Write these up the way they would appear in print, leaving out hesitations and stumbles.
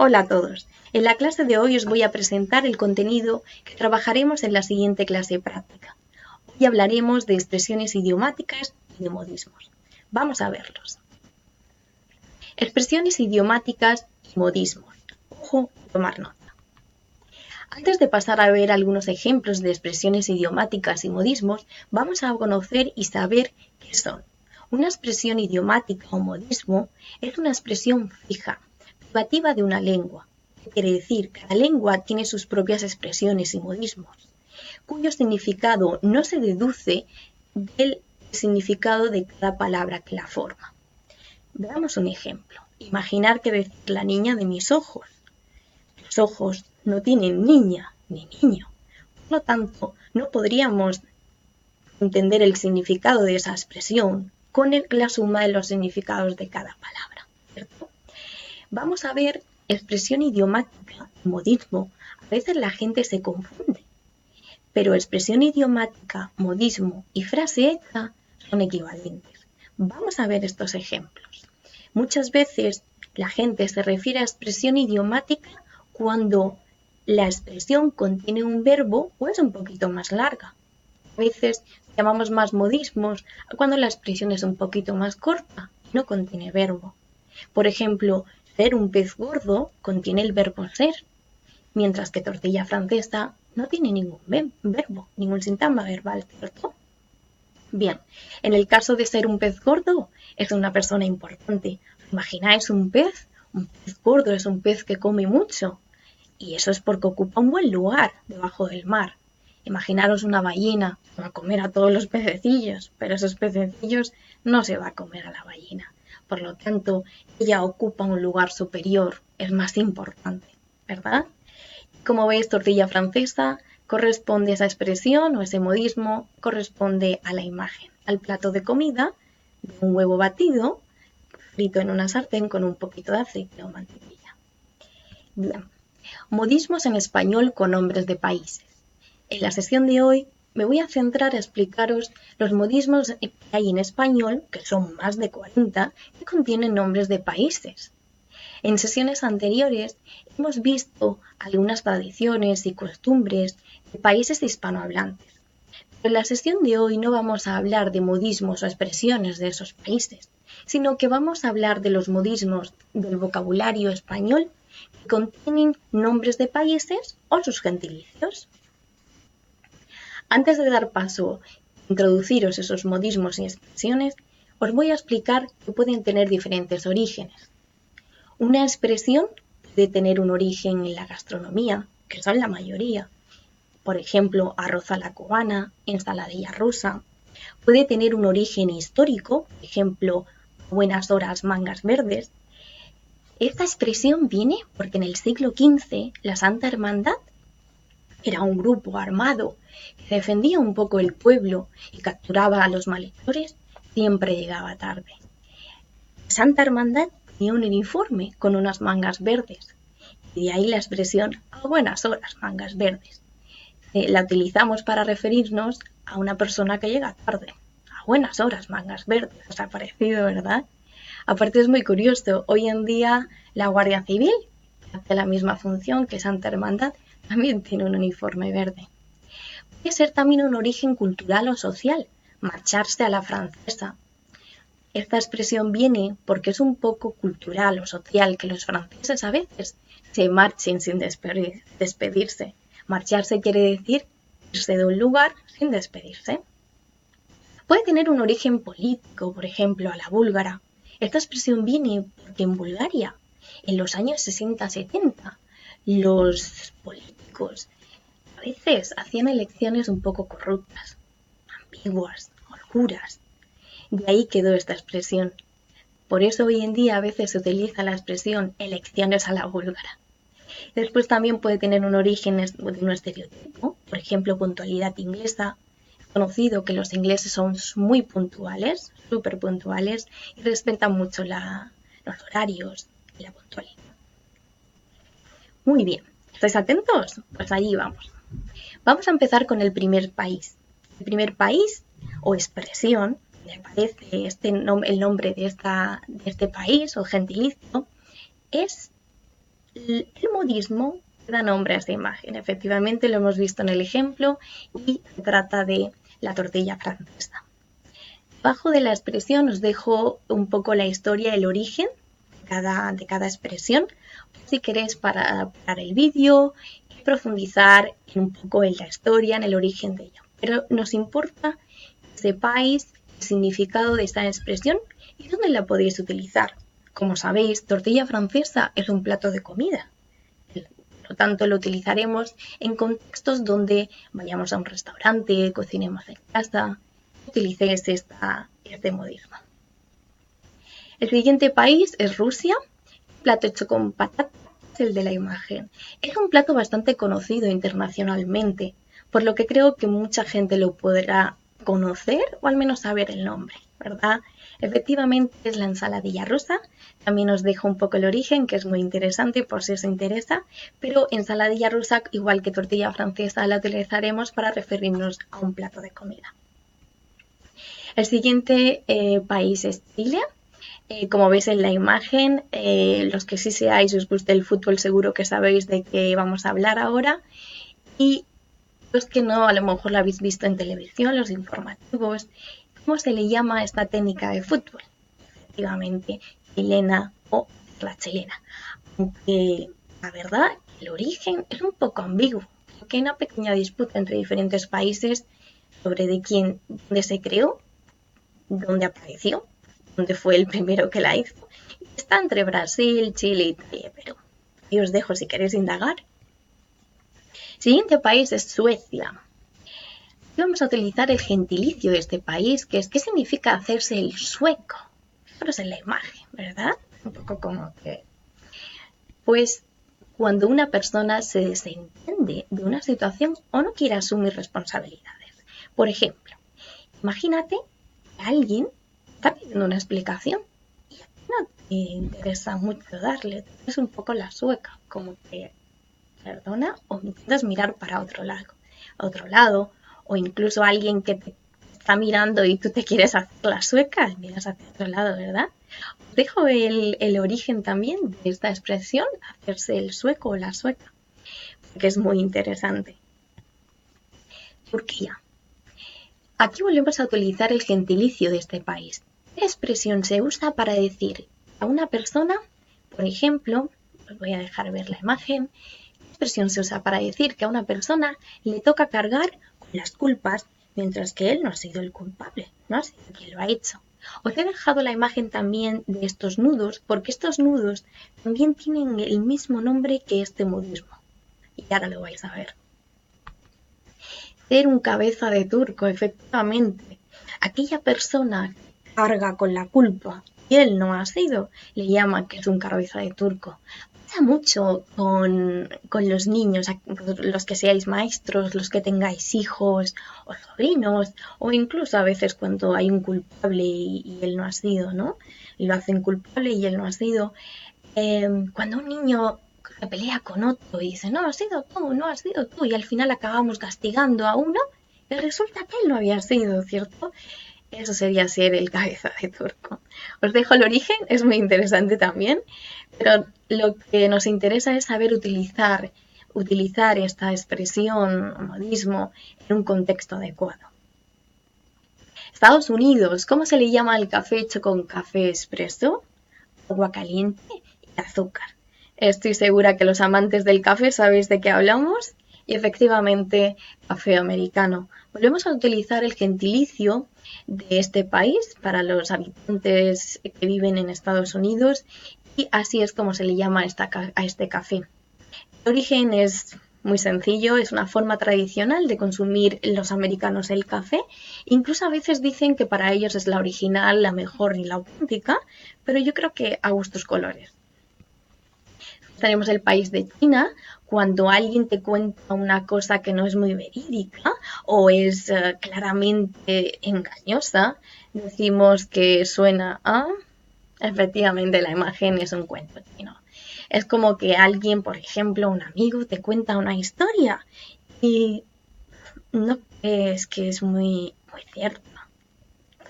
Hola a todos. En la clase de hoy os voy a presentar el contenido que trabajaremos en la siguiente clase práctica. Hoy hablaremos de expresiones idiomáticas y de modismos. Vamos a verlos. Expresiones idiomáticas y modismos. Ojo, tomar nota. Antes de pasar a ver algunos ejemplos de expresiones idiomáticas y modismos, vamos a conocer y saber qué son. Una expresión idiomática o modismo es una expresión fija, privativa de una lengua. Quiere decir, cada lengua tiene sus propias expresiones y modismos, cuyo significado no se deduce del significado de cada palabra que la forma. Veamos un ejemplo. Imaginar que decir la niña de mis ojos. Los ojos no tienen niña ni niño. Por lo tanto, no podríamos entender el significado de esa expresión con la suma de los significados de cada palabra, ¿cierto? Vamos a ver expresión idiomática y modismo. A veces la gente se confunde, pero expresión idiomática, modismo y frase hecha son equivalentes. Vamos a ver estos ejemplos. Muchas veces la gente se refiere a expresión idiomática cuando la expresión contiene un verbo o es un poquito más larga. A veces llamamos más modismos cuando la expresión es un poquito más corta y no contiene verbo. Por ejemplo, ser un pez gordo contiene el verbo ser, mientras que tortilla francesa no tiene ningún verbo, ningún sintagma verbal, ¿cierto? Bien, en el caso de ser un pez gordo, es una persona importante. ¿Imagináis un pez? Un pez gordo es un pez que come mucho. Y eso es porque ocupa un buen lugar debajo del mar. Imaginaros una ballena que va a comer a todos los pececillos, pero esos pececillos no se va a comer a la ballena. Por lo tanto, ella ocupa un lugar superior, es más importante, ¿verdad? Como veis, tortilla francesa corresponde a esa expresión o ese modismo, corresponde a la imagen, al plato de comida de un huevo batido, frito en una sartén con un poquito de aceite o mantequilla. Bien, modismos en español con nombres de países. En la sesión de hoy me voy a centrar a explicaros los modismos que hay en español, que son más de 40, que contienen nombres de países. En sesiones anteriores hemos visto algunas tradiciones y costumbres de países hispanohablantes. Pero en la sesión de hoy no vamos a hablar de modismos o expresiones de esos países, sino que vamos a hablar de los modismos del vocabulario español que contienen nombres de países o sus gentilicios. Antes de dar paso a introduciros esos modismos y expresiones, os voy a explicar que pueden tener diferentes orígenes. Una expresión puede tener un origen en la gastronomía, que son la mayoría. Por ejemplo, arroz a la cubana, ensaladilla rusa. Puede tener un origen histórico, por ejemplo, buenas horas mangas verdes. Esta expresión viene porque en el siglo XV la Santa Hermandad era un grupo armado que defendía un poco el pueblo y capturaba a los malhechores, siempre llegaba tarde. La Santa Hermandad tenía un uniforme con unas mangas verdes, y de ahí la expresión a buenas horas mangas verdes. La utilizamos para referirnos a una persona que llega tarde. A buenas horas mangas verdes, os ha parecido, ¿verdad? Aparte es muy curioso, hoy en día la Guardia Civil, que hace la misma función que Santa Hermandad, también tiene un uniforme verde. Puede ser también un origen cultural o social, marcharse a la francesa. Esta expresión viene porque es un poco cultural o social que los franceses a veces se marchen sin despedirse. Marcharse quiere decir irse de un lugar sin despedirse. Puede tener un origen político, por ejemplo, a la búlgara. Esta expresión viene porque en Bulgaria, en los años 60-70, los políticos a veces hacían elecciones un poco corruptas, ambiguas, oscuras. De ahí quedó esta expresión. Por eso hoy en día a veces se utiliza la expresión elecciones a la búlgara. Después también puede tener un origen de un estereotipo, por ejemplo, puntualidad inglesa. Es conocido que los ingleses son muy puntuales, súper puntuales, y respetan mucho los horarios y la puntualidad. Muy bien, ¿estáis atentos? Pues allí vamos. Vamos a empezar con el primer país. El primer país o expresión, me aparece el nombre de este país o gentilicio, es El modismo da nombre a esta imagen. Efectivamente, lo hemos visto en el ejemplo y se trata de la tortilla francesa. Debajo de la expresión os dejo un poco la historia, el origen de cada expresión, si queréis parar el vídeo y profundizar un poco en la historia, en el origen de ello. Pero nos importa que sepáis el significado de esta expresión y dónde la podéis utilizar. Como sabéis, tortilla francesa es un plato de comida. Por lo tanto, lo utilizaremos en contextos donde vayamos a un restaurante, cocinemos en casa, utilicéis este modismo. El siguiente país es Rusia. Un plato hecho con patata es el de la imagen. Es un plato bastante conocido internacionalmente, por lo que creo que mucha gente lo podrá conocer o al menos saber el nombre, ¿verdad? Efectivamente es la ensaladilla rusa. También os dejo un poco el origen, que es muy interesante por si os interesa, pero ensaladilla rusa, igual que tortilla francesa, la utilizaremos para referirnos a un plato de comida. El siguiente país es Chile. Como veis en la imagen, los que sí seáis, os guste el fútbol, seguro que sabéis de qué vamos a hablar ahora. Y los que no, a lo mejor lo habéis visto en televisión, los informativos, ¿cómo se le llama esta técnica de fútbol? Efectivamente, chilena o la chilena. Aunque la verdad, el origen es un poco ambiguo, porque hay una pequeña disputa entre diferentes países sobre dónde se creó, dónde apareció, dónde fue el primero que la hizo. Está entre Brasil, Chile, Italia y Perú. Y os dejo si queréis indagar. Siguiente país es Suecia. Y vamos a utilizar el gentilicio de este país, que es ¿qué significa hacerse el sueco? Fijaros en la imagen, ¿verdad? Un poco como que... Pues cuando una persona se desentiende de una situación o no quiere asumir responsabilidades. Por ejemplo, imagínate que alguien está pidiendo una explicación y a ti no te interesa mucho darle. Es un poco la sueca, como que perdona o intentas mirar para otro lado, o incluso alguien que te está mirando y tú te quieres hacer la sueca y miras hacia otro lado, ¿verdad? Os dejo el origen también de esta expresión, hacerse el sueco o la sueca, porque es muy interesante. Turquía. Aquí volvemos a utilizar el gentilicio de este país. ¿Qué expresión se usa para decir a una persona, por ejemplo, os voy a dejar ver la imagen, qué expresión se usa para decir que a una persona le toca cargar con las culpas mientras que él no ha sido el culpable, no ha sido quien lo ha hecho? Os he dejado la imagen también de estos nudos, porque estos nudos también tienen el mismo nombre que este modismo. Y ahora lo vais a ver. Ser un cabeza de turco, efectivamente. Aquella persona que carga con la culpa y él no ha sido, le llaman que es un cabeza de turco. Pasa mucho con los niños, los que seáis maestros, los que tengáis hijos o sobrinos, o incluso a veces cuando hay un culpable y él no ha sido, ¿no? Lo hacen culpable y él no ha sido. Cuando un niño se pelea con otro y dice, no, has sido tú, no has sido tú, y al final acabamos castigando a uno y resulta que él no había sido, ¿cierto? Eso sería ser el cabeza de turco. Os dejo el origen, es muy interesante también, pero lo que nos interesa es saber utilizar esta expresión o modismo en un contexto adecuado. Estados Unidos, ¿cómo se le llama al café hecho con café expreso? Agua caliente y azúcar. Estoy segura que los amantes del café sabéis de qué hablamos y efectivamente café americano. Volvemos a utilizar el gentilicio de este país para los habitantes que viven en Estados Unidos y así es como se le llama a este café. El origen es muy sencillo, es una forma tradicional de consumir los americanos el café. Incluso a veces dicen que para ellos es la original, la mejor y la auténtica, pero yo creo que a gustos colores. Tenemos el país de China, cuando alguien te cuenta una cosa que no es muy verídica o es claramente engañosa, decimos que suena a... Efectivamente, la imagen es un cuento chino. Es como que alguien, por ejemplo, un amigo, te cuenta una historia y no crees que es muy cierta.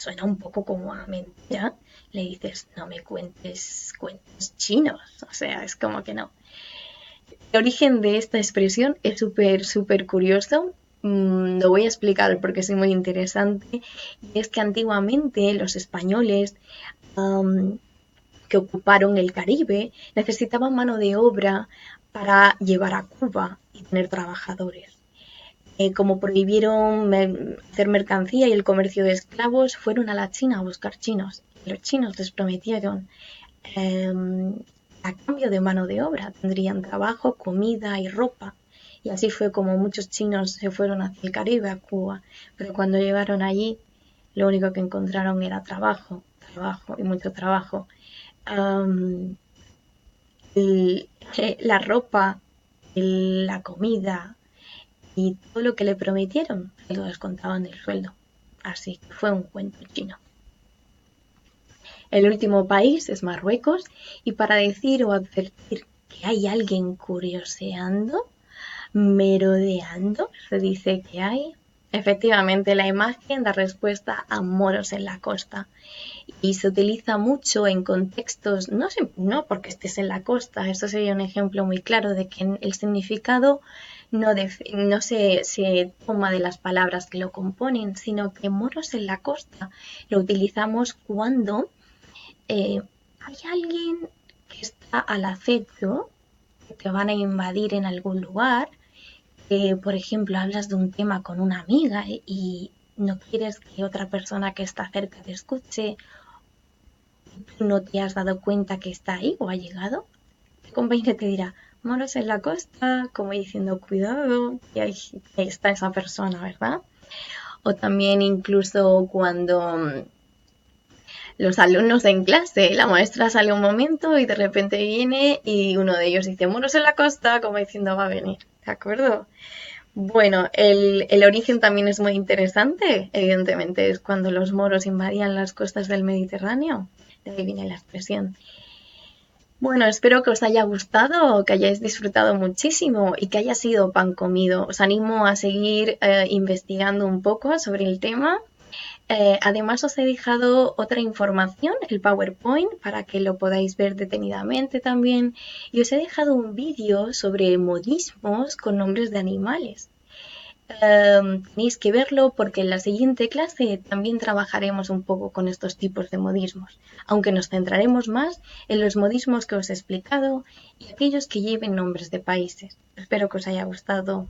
suena un poco como a mentira, le dices, no me cuentes cuentos chinos. O sea, es como que no. El origen de esta expresión es súper curioso. Lo voy a explicar porque es muy interesante. Y es que antiguamente los españoles que ocuparon el Caribe necesitaban mano de obra para llevar a Cuba y tener trabajadores. Como prohibieron hacer mercancía y el comercio de esclavos, fueron a la China a buscar chinos. Y los chinos les prometieron eh, a cambio de mano de obra tendrían trabajo, comida y ropa. Y así fue como muchos chinos se fueron hacia el Caribe, a Cuba. Pero cuando llegaron allí, lo único que encontraron era trabajo, trabajo y mucho trabajo. Um, la ropa, la comida y todo lo que le prometieron, se lo descontaban del sueldo. Así que fue un cuento chino. El último país es Marruecos y para decir o advertir que hay alguien curioseando, merodeando, se dice que hay. Efectivamente, la imagen da respuesta a moros en la costa y se utiliza mucho en contextos, no porque estés en la costa, esto sería un ejemplo muy claro de que el significado no se toma de las palabras que lo componen, sino que moros en la costa lo utilizamos cuando hay alguien que está al acecho, que te van a invadir en algún lugar, que por ejemplo hablas de un tema con una amiga y no quieres que otra persona que está cerca te escuche, tú no te has dado cuenta que está ahí o ha llegado, el compañero te dirá, moros en la costa, como diciendo, cuidado, y ahí está esa persona, ¿verdad? O también incluso cuando los alumnos en clase, la maestra sale un momento y de repente viene y uno de ellos dice, moros en la costa, como diciendo, va a venir, ¿de acuerdo? Bueno, el origen también es muy interesante, evidentemente, es cuando los moros invadían las costas del Mediterráneo, de ahí viene la expresión. Bueno, espero que os haya gustado, que hayáis disfrutado muchísimo y que haya sido pan comido. Os animo a seguir investigando un poco sobre el tema. Además os he dejado otra información, el PowerPoint, para que lo podáis ver detenidamente también. Y os he dejado un vídeo sobre modismos con nombres de animales. Tenéis que verlo porque en la siguiente clase también trabajaremos un poco con estos tipos de modismos, aunque nos centraremos más en los modismos que os he explicado y aquellos que lleven nombres de países. Espero que os haya gustado.